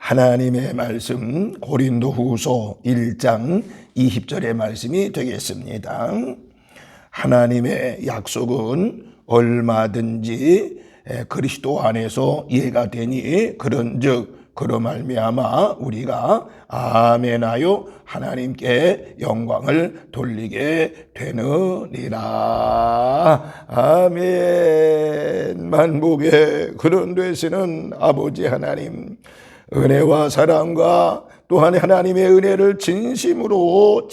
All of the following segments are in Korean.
하나님의 말씀 고린도후서 1장 20절의 말씀이 되겠습니다. 하나님의 약속은 얼마든지 그리스도 안에서 이해가 되니 그런즉 그로 말미암아 우리가 아멘하여 하나님께 영광을 돌리게 되느니라. 아멘. 만복의 그런 되시는 아버지 하나님, 은혜와 사랑과 또한 하나님의 은혜를 진심으로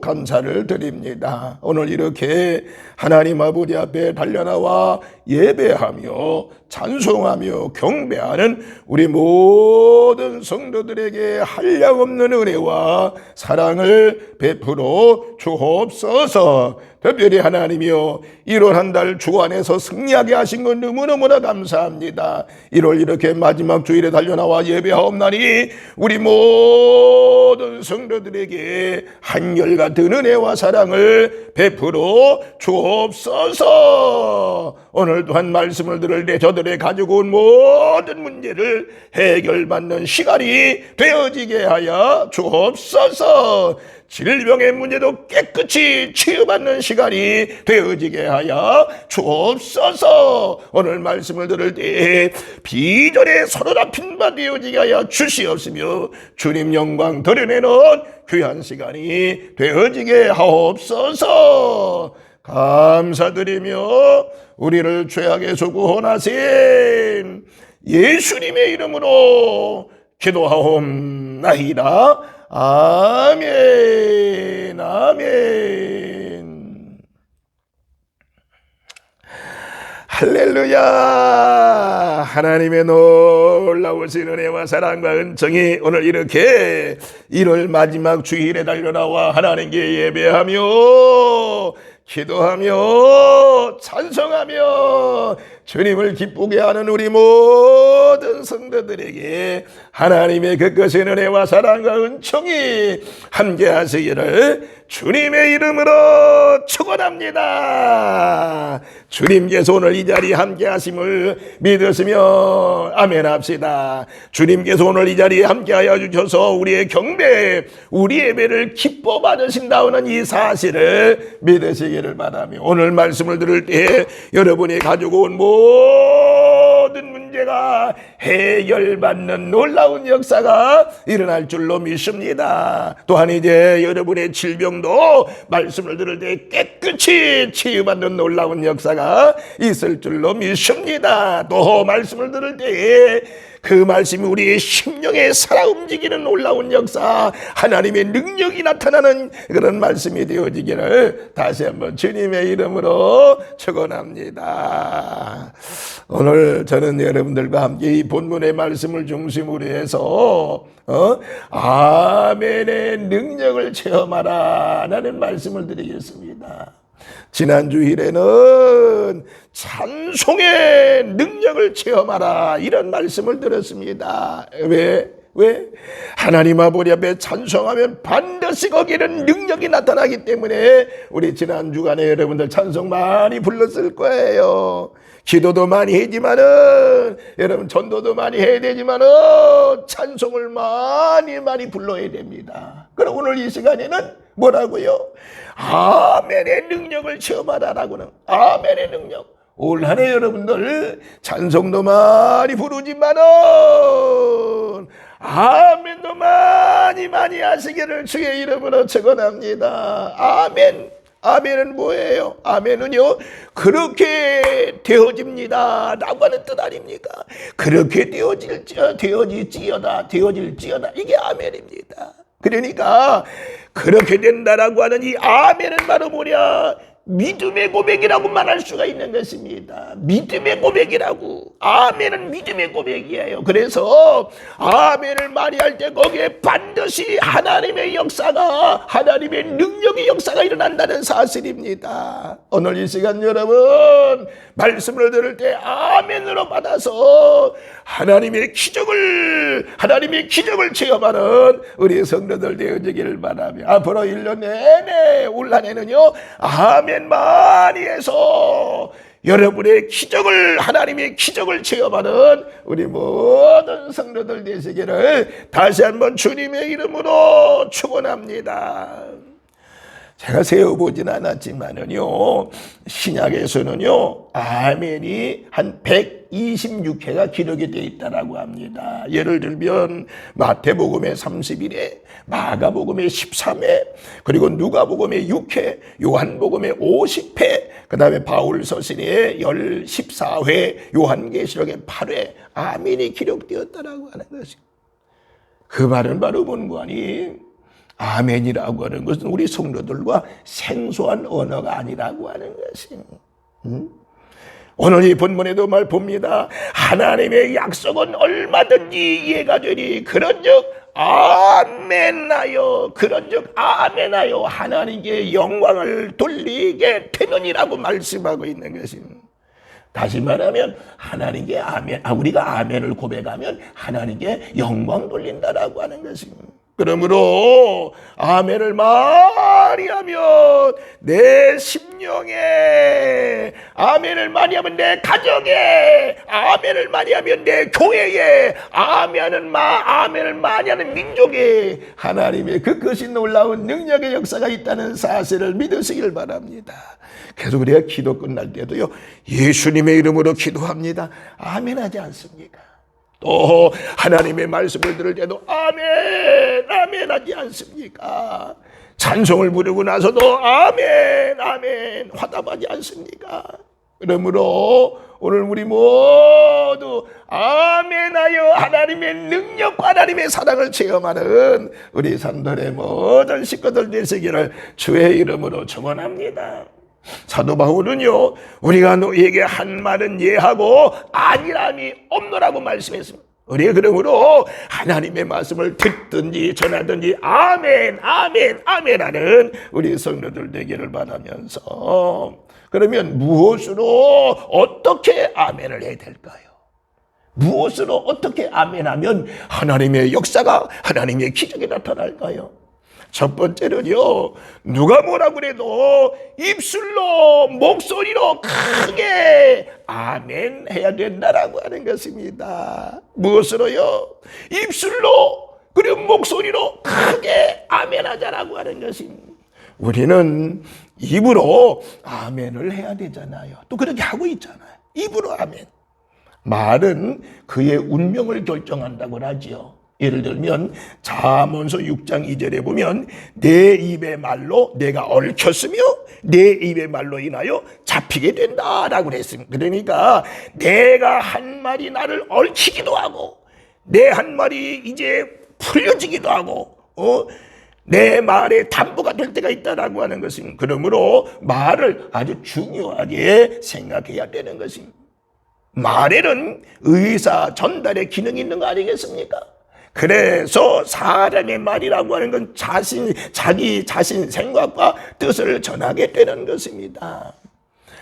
감사를 드립니다. 오늘 이렇게 하나님 아버지 앞에 달려나와 예배하며 찬송하며 경배하는 우리 모든 성도들에게 한량없는 은혜와 사랑을 베풀어 주옵소서. 특별히 하나님이여, 1월 한 달 주 안에서 승리하게 하신 것 너무너무나 감사합니다. 1월 이렇게 마지막 주일에 달려나와 예배하옵나니 우리 모든 성도들에게 한결같은 은혜와 사랑을 베풀어 주옵소서. 오늘 또한 말씀을 들을 때 저들의 가지고 온 모든 문제를 해결받는 시간이 되어지게 하여 주옵소서. 질병의 문제도 깨끗이 치유받는 시간이 되어지게 하여 주옵소서. 오늘 말씀을 들을 때 비전에 사로잡힌 바 되어지게 하여 주시옵으며 주님 영광 드러내는 귀한 시간이 되어지게 하옵소서. 감사드리며 우리를 죄악에서 구원하신 예수님의 이름으로 기도하옵나이다. 아멘. 아멘. 할렐루야. 하나님의 놀라우신 은혜와 사랑과 은총이 오늘 이렇게 1월 마지막 주일에 달려나와 하나님께 예배하며 기도하며 찬송하며 주님을 기쁘게 하는 우리 모든 성도들에게 하나님의 그것의 은혜와 사랑과 은총이 함께 하시기를 주님의 이름으로 축원합니다. 주님께서 오늘 이 자리에 함께 하심을 믿으시며 아멘 합시다. 주님께서 오늘 이 자리에 함께 하여 주셔서 우리의 경배, 우리 예배를 기뻐 받으신다는 이 사실을 믿으시기를 바라며, 오늘 말씀을 들을 때 여러분이 가지고 온 모든 문제가 해결받는 놀라운 역사가 일어날 줄로 믿습니다. 또한 이제 여러분의 질병도 말씀을 들을 때 깨끗이 치유받는 놀라운 역사가 있을 줄로 믿습니다. 또 말씀을 들을 때에 그 말씀이 우리의 심령에 살아 움직이는 놀라운 역사, 하나님의 능력이 나타나는 그런 말씀이 되어지기를 다시 한번 주님의 이름으로 축원합니다. 오늘 저는 여러분들과 함께 이 본문의 말씀을 중심으로 해서 아멘의 능력을 체험하라 라는 말씀을 드리겠습니다. 지난 주일에는 찬송의 능력을 체험하라 이런 말씀을 들었습니다. 왜? 하나님 아버지 앞에 찬송하면 반드시 거기는 능력이 나타나기 때문에 우리 지난 주간에 여러분들 찬송 많이 불렀을 거예요. 기도도 많이 했지만은, 여러분 전도도 많이 해야 되지만은 찬송을 많이 불러야 됩니다. 그럼 오늘 이 시간에는 뭐라고요? 아멘의 능력을 체험하라라고는, 아멘의 능력. 올 한 해 여러분들 찬송도 많이 부르지만은 아멘도 많이 하시기를 주의 이름으로 축원합니다. 아멘. 아멘은 뭐예요? 아멘은요, 그렇게 되어집니다 라고 하는 뜻 아닙니까? 그렇게 되어질지어다 이게 아멘입니다. 그러니까 그렇게 된다라고 하는 이 아멘은 바로 뭐냐? 믿음의 고백이라고 말할 수가 있는 것입니다. 믿음의 고백이라고. 아멘은 믿음의 고백이에요. 그래서 아멘을 많이 할 때 거기에 반드시 하나님의 역사가, 하나님의 능력의 역사가 일어난다는 사실입니다. 오늘 이 시간 여러분 말씀을 들을 때 아멘으로 받아서 하나님의 기적을 체험하는 우리 성도들 되어지기를 바라며, 앞으로 1년 내내 올 한 해는요 아멘 많이 해서 여러분의 기적을, 하나님의 기적을 체험하는 우리 모든 성도들 되시기를 다시 한번 주님의 이름으로 축원합니다. 제가 세어보진 않았지만은요, 신약에서는요, 아멘이 한 126회가 기록이 되어 있다라고 합니다. 예를 들면 마태복음의 31회, 마가복음의 13회, 그리고 누가복음의 6회, 요한복음의 50회, 그 다음에 바울서신의 14회, 요한계시록의 8회, 아멘이 기록되었다라고 하는 것입니다. 그 말은 바로 뭔가니? 아멘이라고 하는 것은 우리 성도들과 생소한 언어가 아니라고 하는 것입니다. 오늘 이 본문에도 말 봅니다. 하나님의 약속은 얼마든지 이해가 되니 그런즉 아멘하여, 그런즉 아멘하여 하나님께 영광을 돌리게 되느니라고 말씀하고 있는 것입니다. 다시 말하면 하나님께 아멘, 우리가 아멘을 고백하면 하나님께 영광 돌린다라고 하는 것입니다. 그러므로 아멘을 많이 하면 내 심령에, 아멘을 많이 하면 내 가정에, 아멘을 많이 하면 내 교회에, 아멘을 많이 하는 민족에 하나님의 그 크신 놀라운 능력의 역사가 있다는 사실을 믿으시길 바랍니다. 그래서 우리가 기도 끝날 때도요, 예수님의 이름으로 기도합니다. 아멘 하지 않습니까? 또 하나님의 말씀을 들을 때도 아멘, 아멘 하지 않습니까? 찬송을 부르고 나서도 아멘, 아멘 화답하지 않습니까? 그러므로 오늘 우리 모두 아멘하여 하나님의 능력과 하나님의 사랑을 체험하는 우리 산돌의 모든 식구들 되시기를 주의 이름으로 축원합니다. 사도 바울은요, 우리가 너에게 한 말은 예하고 아니함이 없노라고 말씀했습니다. 우리 그러므로 하나님의 말씀을 듣든지 전하든지 아멘, 아멘, 아멘 하는 우리 성도들 되기를 바라면서, 그러면 무엇으로 어떻게 아멘을 해야 될까요? 무엇으로 어떻게 아멘하면 하나님의 역사가, 하나님의 기적이 나타날까요? 첫 번째는요, 누가 뭐라 그래도 입술로, 목소리로 크게 아멘 해야 된다라고 하는 것입니다. 무엇으로요? 입술로, 그리고 목소리로 크게 아멘 하자라고 하는 것입니다. 우리는 입으로 아멘을 해야 되잖아요. 또 그렇게 하고 있잖아요. 입으로 아멘. 말은 그의 운명을 결정한다고 하지요. 예를 들면 잠언서 6장 2절에 보면 내 입의 말로 내가 얽혔으며 내 입의 말로 인하여 잡히게 된다라고 했습니다. 그러니까 내가 한 말이 나를 얽히기도 하고 내 한 말이 이제 풀려지기도 하고 내 말에 담보가 될 때가 있다라고 하는 것입니다. 그러므로 말을 아주 중요하게 생각해야 되는 것입니다. 말에는 의사 전달의 기능이 있는 거 아니겠습니까? 그래서 사람의 말이라고 하는 건 자기 자신 생각과 뜻을 전하게 되는 것입니다.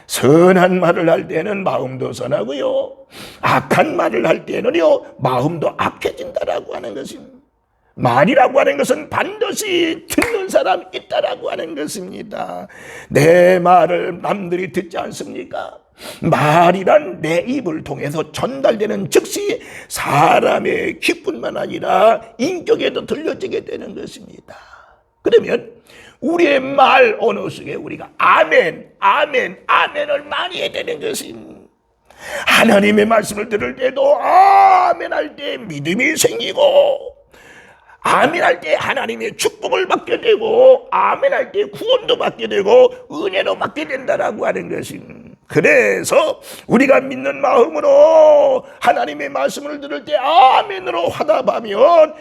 선한 말을 할 때는 마음도 선하고요, 악한 말을 할 때는요 마음도 악해진다라고 하는 것입니다. 말이라고 하는 것은 반드시 듣는 사람이 있다라고 하는 것입니다. 내 말을 남들이 듣지 않습니까? 말이란 내 입을 통해서 전달되는 즉시 사람의 기쁨만 아니라 인격에도 들려지게 되는 것입니다. 그러면 우리의 말 언어 속에 우리가 아멘, 아멘, 아멘을 많이 해야 되는 것입니다. 하나님의 말씀을 들을 때도 아멘 할 때 믿음이 생기고, 아멘 할 때 하나님의 축복을 받게 되고, 아멘 할 때 구원도 받게 되고 은혜도 받게 된다라고 하는 것입니다. 그래서 우리가 믿는 마음으로 하나님의 말씀을 들을 때 아멘으로 화답하면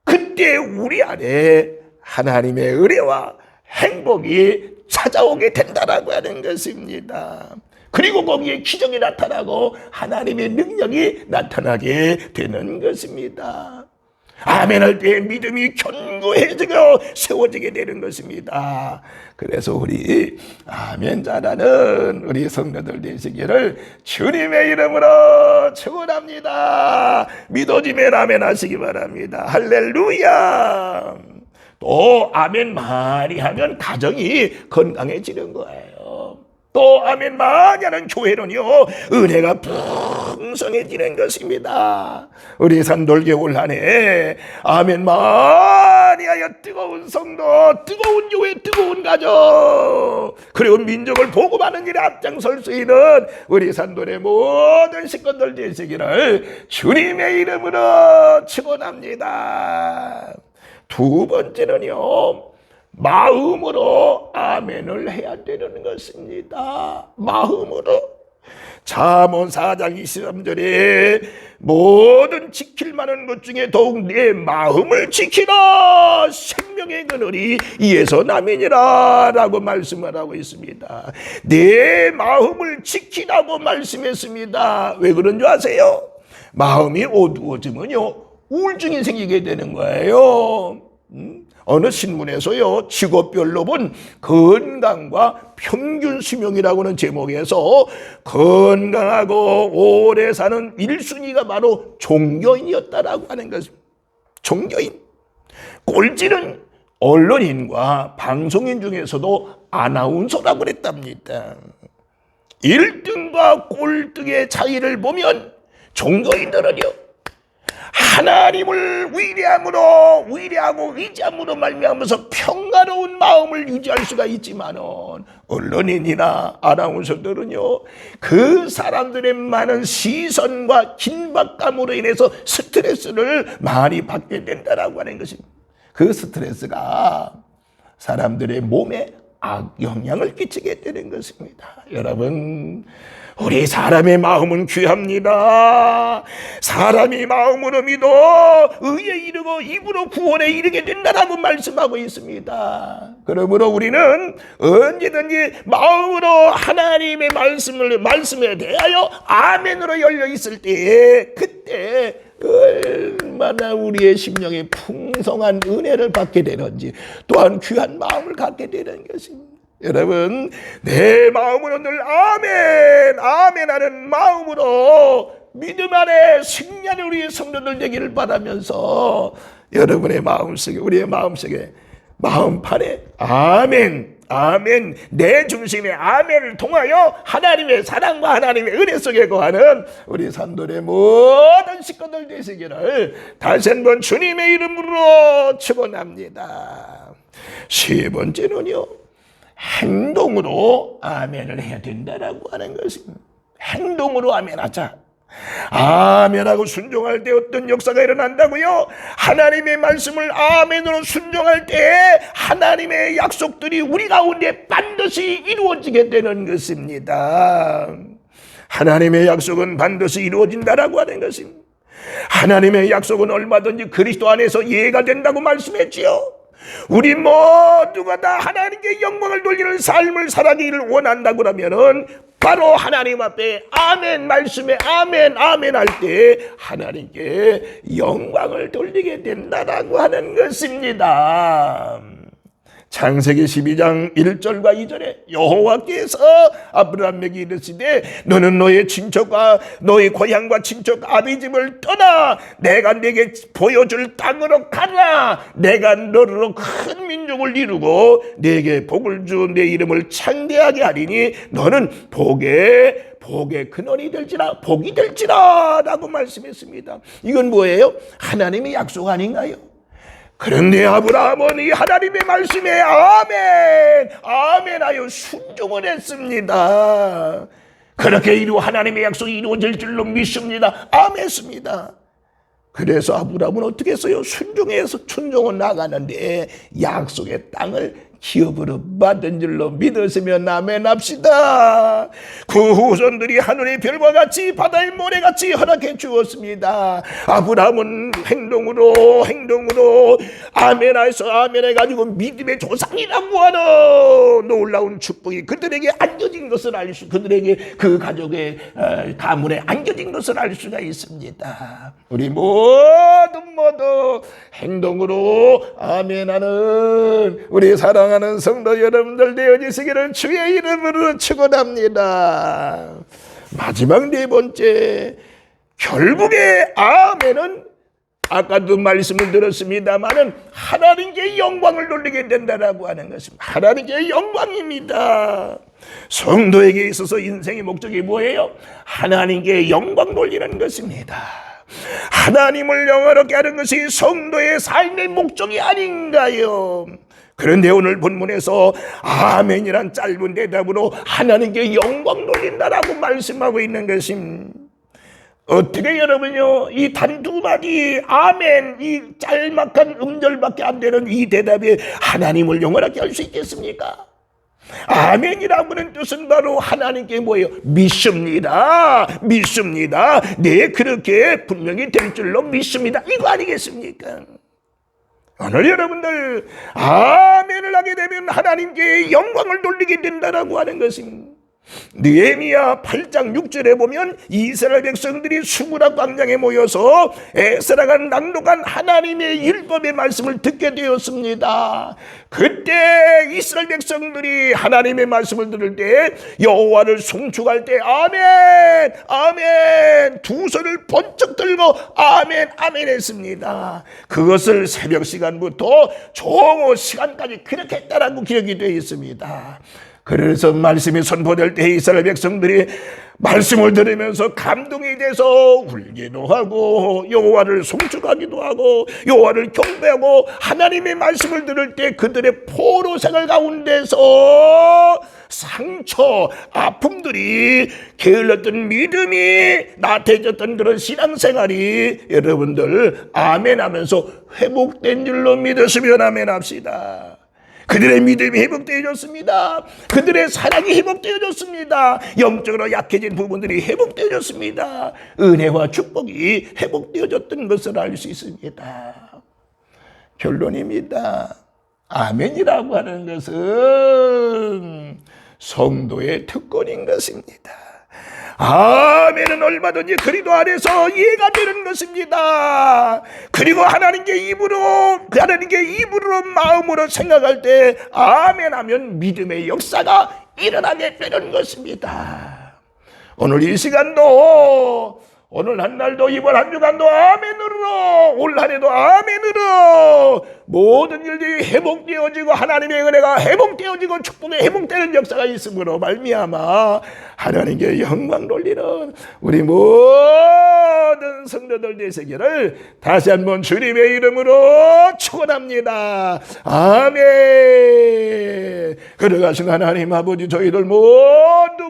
그때 우리 안에 하나님의 은혜와 행복이 찾아오게 된다라고 하는 것입니다. 그리고 거기에 기적이 나타나고 하나님의 능력이 나타나게 되는 것입니다. 아멘 할 때 믿음이 견고해지고 세워지게 되는 것입니다. 그래서 우리 아멘 잘하는 우리 성도들 되시기를 주님의 이름으로 축원합니다. 믿어지면 아멘 하시기 바랍니다. 할렐루야. 또 아멘 많이 하면 가정이 건강해지는 거예요. 또 아멘 많이 하는 교회는요 은혜가 풍성해지는 것입니다. 우리 산돌교회 한해 아멘 많이 하여 뜨거운 성도, 뜨거운 교회, 뜨거운 가족, 그리고 민족을 복음하는 일에 앞장설 수 있는 우리 산돌의 모든 식구들 되시기를 주님의 이름으로 축원합니다. 두 번째는요, 마음으로 아멘을 해야 되는 것입니다. 마음으로. 잠언 4장 23절에 모든 지킬 만한 것 중에 더욱 내 마음을 지키라, 생명의 그늘이 이에서 남이니라 라고 말씀을 하고 있습니다. 내 마음을 지키라고 말씀했습니다. 왜 그런 줄 아세요? 마음이 어두워지면요 우울증이 생기게 되는 거예요. 어느 신문에서요 직업별로 본 건강과 평균 수명이라고 하는 제목에서 건강하고 오래 사는 1순위가 바로 종교인이었다라고 하는 것입니다. 종교인. 꼴찌는 언론인과 방송인 중에서도 아나운서라고 그랬답니다. 1등과 꼴등의 차이를 보면 종교인들은요 하나님을 위대하고 의지함으로 말미암아서 평화로운 마음을 유지할 수가 있지만은 언론인이나 아나운서들은요 그 사람들의 많은 시선과 긴박감으로 인해서 스트레스를 많이 받게 된다라고 하는 것입니다. 그 스트레스가 사람들의 몸에 악영향을 끼치게 되는 것입니다. 여러분, 우리 사람의 마음은 귀합니다. 사람이 마음으로 믿어 의에 이르고 입으로 구원에 이르게 된다라고 말씀하고 있습니다. 그러므로 우리는 언제든지 마음으로 하나님의 말씀에 대하여 아멘으로 열려 있을 때, 그때 얼마나 우리의 심령에 풍성한 은혜를 받게 되는지, 또한 귀한 마음을 갖게 되는 것입니다. 여러분, 내 마음으로 늘 아멘, 아멘 하는 마음으로 믿음 안에 승리하는 우리 성도들 되기를 바라면서 여러분의 마음속에, 우리의 마음속에, 마음판에 아멘, 아멘, 내 중심의 아멘을 통하여 하나님의 사랑과 하나님의 은혜 속에 거하는 우리 산돌의 모든 식구들 되시기를 다시 한번 주님의 이름으로 축원합니다. 세 번째는요, 행동으로 아멘을 해야 된다라고 하는 것입니다. 행동으로 아멘하자. 아멘하고 순종할 때 어떤 역사가 일어난다고요? 하나님의 말씀을 아멘으로 순종할 때 하나님의 약속들이 우리 가운데 반드시 이루어지게 되는 것입니다. 하나님의 약속은 반드시 이루어진다라고 하는 것입니다. 하나님의 약속은 얼마든지 그리스도 안에서 이해가 된다고 말씀했지요. 우리 모두가 다 하나님께 영광을 돌리는 삶을 살아가기를 원한다고 하면은 바로 하나님 앞에 아멘 말씀에 아멘 아멘 할 때 하나님께 영광을 돌리게 된다라고 하는 것입니다. 창세기 12장 1절과 2절에 여호와께서 아브라함에게 이르시되 너는 너의 친척과 너의 고향과 친척 아비집을 떠나 내가 네게 보여줄 땅으로 가라. 내가 너로 큰 민족을 이루고 네게 복을 주 내 이름을 창대하게 하리니 너는 복의 근원이 될지라, 복이 될지라 라고 말씀했습니다. 이건 뭐예요? 하나님의 약속 아닌가요? 그런데 아브라함은 이 하나님의 말씀에 아멘, 아멘 하여 순종을 했습니다. 그렇게 하나님의 약속이 이루어질 줄로 믿습니다. 아멘했습니다. 그래서 아브라함은 어떻게 했어요? 순종을 나가는데 약속의 땅을 기업으로 받은 줄로 믿으시면 아멘합시다. 그 후손들이 하늘의 별과 같이 바다의 모래같이 허락해 주었습니다. 아브라함은 행동으로 아멘해서 아멘해가지고 믿음의 조상이라고 하는 놀라운 축복이 그들에게 안겨진 것을 그들에게 그 가족의 가문에 안겨진 것을 알 수가 있습니다. 우리 모두 행동으로 아멘하는 우리 사랑하는 성도 여러분들 되어지시기를 주의 이름으로 축원합니다. 마지막 네 번째, 결국에 아멘은 아까도 말씀을 들었습니다마는 하나님께 영광을 돌리게 된다라고 하는 것입니다. 하나님께 영광입니다. 성도에게 있어서 인생의 목적이 뭐예요? 하나님께 영광 돌리는 것입니다. 하나님을 영화롭게 하는 것이 성도의 삶의 목적이 아닌가요? 그런데 오늘 본문에서 아멘이란 짧은 대답으로 하나님께 영광 돌린다라고 말씀하고 있는 것입니다. 어떻게 여러분요, 이 단두 마디 아멘, 이 짤막한 음절밖에 안 되는 이 대답에 하나님을 영원하게 할 수 있겠습니까? 아멘이라고 하는 뜻은 바로 하나님께 뭐예요? 믿습니다. 네, 그렇게 분명히 될 줄로 믿습니다. 이거 아니겠습니까? 오늘 여러분들 아멘을 하게 되면 하나님께 영광을 돌리게 된다라고 하는 것입니다. 느헤미야 8장 6절에 보면 이스라엘 백성들이 수구라 광장에 모여서 에스라가 낭독한 하나님의 율법의 말씀을 듣게 되었습니다. 그때 이스라엘 백성들이 하나님의 말씀을 들을 때 여호와를 송축할 때 아멘 아멘 두 손을 번쩍 들고 아멘 아멘 했습니다. 그것을 새벽 시간부터 정오 시간까지 그렇게 했다라고 기록이 되어 있습니다. 그래서 말씀이 선포될 때 이스라엘 백성들이 말씀을 들으면서 감동이 돼서 울기도 하고 여호와를 송축하기도 하고 여호와를 경배하고 하나님의 말씀을 들을 때 그들의 포로 생활 가운데서 상처, 아픔들이 게을렀던 믿음이 나태해졌던 그런 신앙생활이 여러분들 아멘 하면서 회복된 줄로 믿으시면 아멘 합시다. 그들의 믿음이 회복되어졌습니다. 그들의 사랑이 회복되어졌습니다. 영적으로 약해진 부분들이 회복되어졌습니다. 은혜와 축복이 회복되어졌던 것을 알 수 있습니다. 결론입니다. 아멘이라고 하는 것은 성도의 특권인 것입니다. 아멘은 얼마든지 그리도 안에서 이해가 되는 것입니다. 그리고 하나님께 입으로 마음으로 생각할 때 아멘 하면 믿음의 역사가 일어나게 되는 것입니다. 오늘 이 시간도 오늘 한 날도 이번 한 주간도 아멘으로 올 한 해도 아멘으로 모든 일들이 회복되어지고 하나님의 은혜가 회복되어지고 축복이 회복되는 역사가 있음으로 말미암아 하나님께 영광 돌리는 우리 모든 성도들 되시기를 다시 한번 주님의 이름으로 축원합니다. 아멘. 걸어가신 하나님 아버지 저희들 모두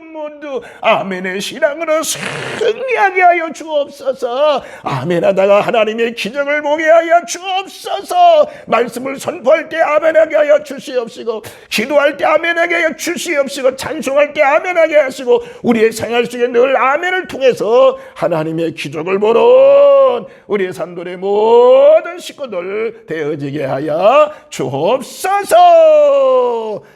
아멘의 신앙으로 승리하게 하여 주옵소서. 아멘하다가 하나님의 기적을 보게 하여 주옵소서. 말씀을 선포할 때 아멘하게 하여 주시옵시고 기도할 때 아멘하게 하여 주시옵시고 찬송할 때 아멘하게 하시고 우리의 생활 속에 늘 아멘을 통해서 하나님의 기적을 보는 우리의 산돌의 모든 식구들 되어지게 하여 주옵소서.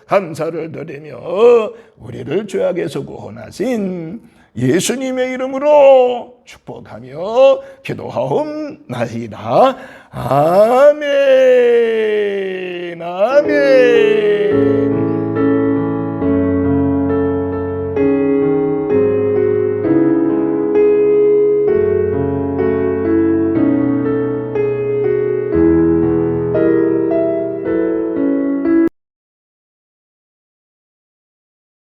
감사를 드리며 우리를 죄악에서 구원하신 예수님의 이름으로 축복하며 기도하옵나이다. 아멘.